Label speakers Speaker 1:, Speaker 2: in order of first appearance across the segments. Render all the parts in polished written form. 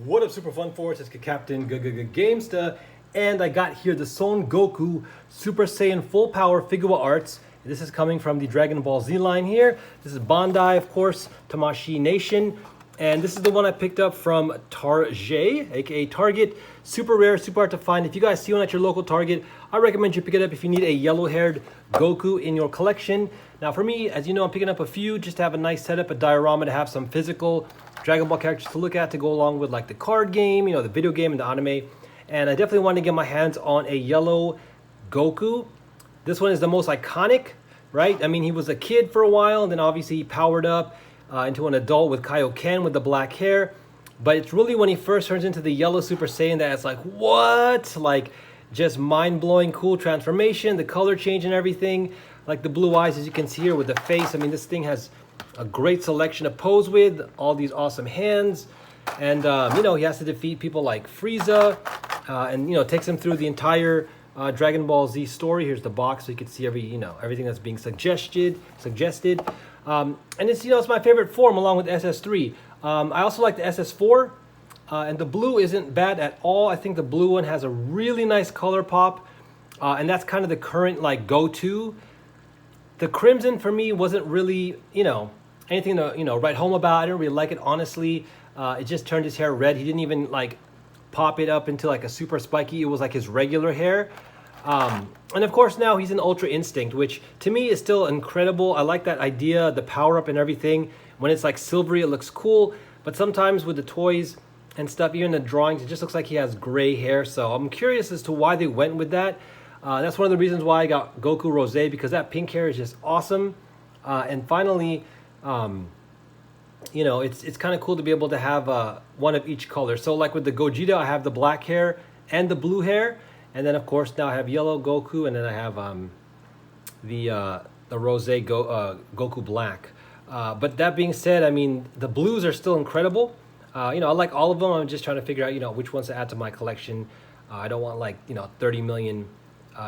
Speaker 1: What up, Super Fun Force? It's Captain Gamesta, and I got here the Son Goku Super Saiyan Full Power Figuarts. This is coming from the Dragon Ball Z line here. This is Bandai, of course, Tamashii Nation, and this is the one I picked up from Target, aka Target. Super rare, super hard to find. If you guys see one at your local Target, I recommend you pick it up if you need a yellow-haired Goku in your collection. Now, for me, as you know, I'm picking up a few just to have a nice setup, a diorama to have some physical Dragon Ball characters to look at to go along with like the card game, you know, the video game and the anime. And I definitely wanted to get my hands on a yellow Goku. This one is the most iconic, right? I mean, he was a kid for a while, and then obviously he powered up into an adult with Kaioken with the black hair. But it's really when he first turns into the yellow Super Saiyan that it's like, what? Like, just mind-blowing cool transformation, the color change and everything. Like the blue eyes, as you can see here with the face. I mean, this thing has a great selection to pose with, all these awesome hands. And, you know, he has to defeat people like Frieza. And, you know, takes him through the entire Dragon Ball Z story. Here's the box so you can see everything that's being suggested. And it's, you know, it's my favorite form along with SS3. I also like the SS4. And the blue isn't bad at all. I think the blue one has a really nice color pop. And that's kind of the current, like, go-to. The crimson, for me, wasn't really, you know, anything to, you know, write home about. I didn't really like it, honestly. It just turned his hair red. He didn't even, like, pop it up into, like, a super spiky. It was, like, his regular hair. And, of course, now he's an Ultra Instinct, which, to me, is still incredible. I like that idea, the power-up and everything. When it's, like, silvery, it looks cool. But sometimes with the toys and stuff, even the drawings, it just looks like he has gray hair. So I'm curious as to why they went with that. That's one of the reasons why I got Goku Rosé, because that pink hair is just awesome. And finally, you know, it's kind of cool to be able to have one of each color. So like with the Gogeta, I have the black hair and the blue hair. And then, of course, now I have yellow Goku, and then I have the Rosé Goku Black. But that being said, I mean, the blues are still incredible. You know, I like all of them. I'm just trying to figure out, you know, which ones to add to my collection. I don't want, like, you know, 30 million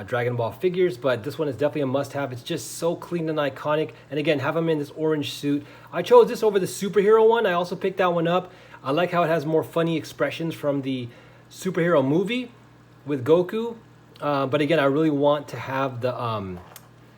Speaker 1: Dragon Ball figures, but this one is definitely a must-have. It's just so clean and iconic. And again, have him in this orange suit. I chose this over the superhero one. I also picked that one up. I like how it has more funny expressions from the superhero movie with Goku. But again, I really want to have the,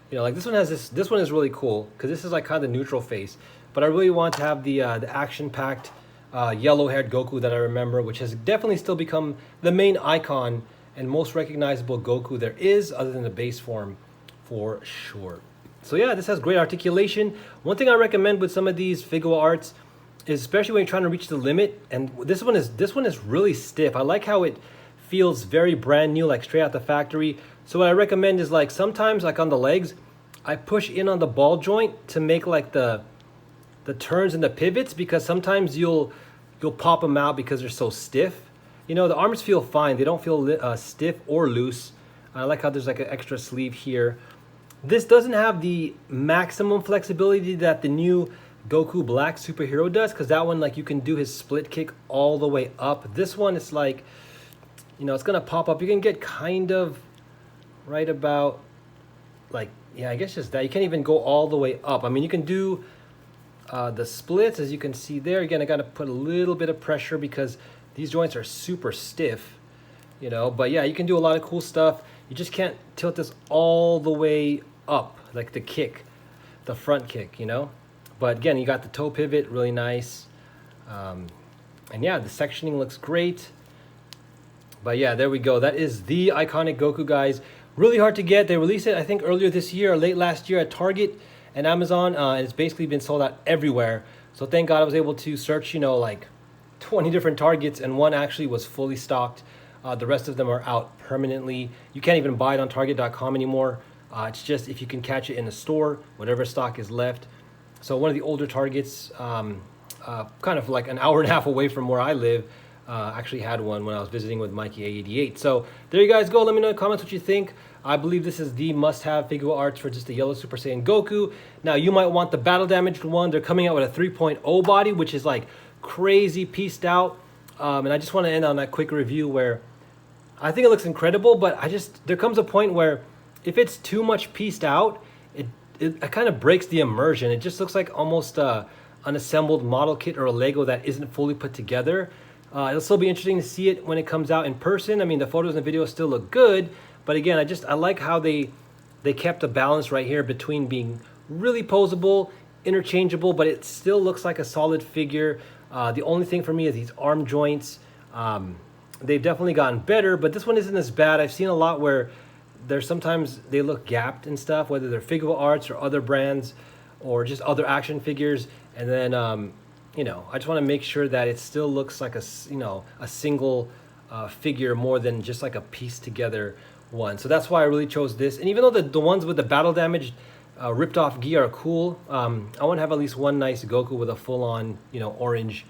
Speaker 1: you know, like this one has this. This one is really cool because this is like kind of the neutral face. But I really want to have the action-packed yellow-haired Goku that I remember, which has definitely still become the main icon and most recognizable Goku there is, other than the base form, for sure. So yeah, this has great articulation. One thing I recommend with some of these Figuarts is, especially when you're trying to reach the limit, and this one is really stiff. I like how it feels very brand new, like straight out the factory. So what I recommend is, like, sometimes, like on the legs, I push in on the ball joint to make like the turns and the pivots, because sometimes you'll pop them out because they're so stiff. You know, the arms feel fine. They don't feel stiff or loose. I like how there's like an extra sleeve here. This doesn't have the maximum flexibility that the new Goku Black superhero does, because that one, like, you can do his split kick all the way up. This one, it's like, you know, it's going to pop up. You can get kind of right about, like, yeah, I guess just that. You can't even go all the way up. I mean, you can do the splits, as you can see there. Again, I got to put a little bit of pressure because these joints are super stiff, you know. But yeah, you can do a lot of cool stuff. You just can't tilt this all the way up, like the kick, the front kick, you know. But again, you got the toe pivot, really nice. And yeah, the sectioning looks great. But yeah, there we go. That is the iconic Goku, guys. Really hard to get. They released it, I think, earlier this year or late last year at Target and Amazon. And it's basically been sold out everywhere. So thank God I was able to search, you know, like 20 different Targets, and one actually was fully stocked. The rest of them are out permanently. You can't even buy it on Target.com anymore. It's just if you can catch it in the store, whatever stock is left. So one of the older Targets, kind of like an hour and a half away from where I live, actually had one when I was visiting with Mikey A88. So there you guys go. Let me know in the comments what you think. I believe this is the must-have Figuarts for just the yellow Super Saiyan Goku. Now, you might want the battle damaged one. They're coming out with a 3.0 body, which is like crazy pieced out. And I just want to end on that quick review where I think it looks incredible, but there comes a point where if it's too much pieced out, it kind of breaks the immersion. It just looks like almost an assembled model kit or a Lego that isn't fully put together. It'll still be interesting to see it when it comes out in person. I mean, the photos and the videos still look good, but again, I like how they kept a balance right here between being really posable, interchangeable, but it still looks like a solid figure. The only thing for me is these arm joints. They've definitely gotten better, but this one isn't as bad. I've seen a lot where there's sometimes they look gapped and stuff, whether they're Figuarts or other brands or just other action figures. And then, you know, I just want to make sure that it still looks like a single figure more than just like a piece together one. So that's why I really chose this. And even though the ones with the battle damaged ripped off gi are cool, I want to have at least one nice Goku with a full on, you know, orange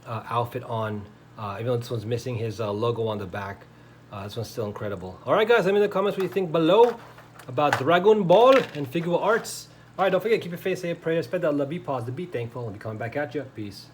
Speaker 1: outfit on. Even though this one's missing his logo on the back. This one's still incredible. Alright guys, let me know in the comments what you think below about Dragon Ball and Figuarts. Alright, don't forget, keep your face safe, pray, spread that love, be positive, be thankful, and be coming back at you. Peace.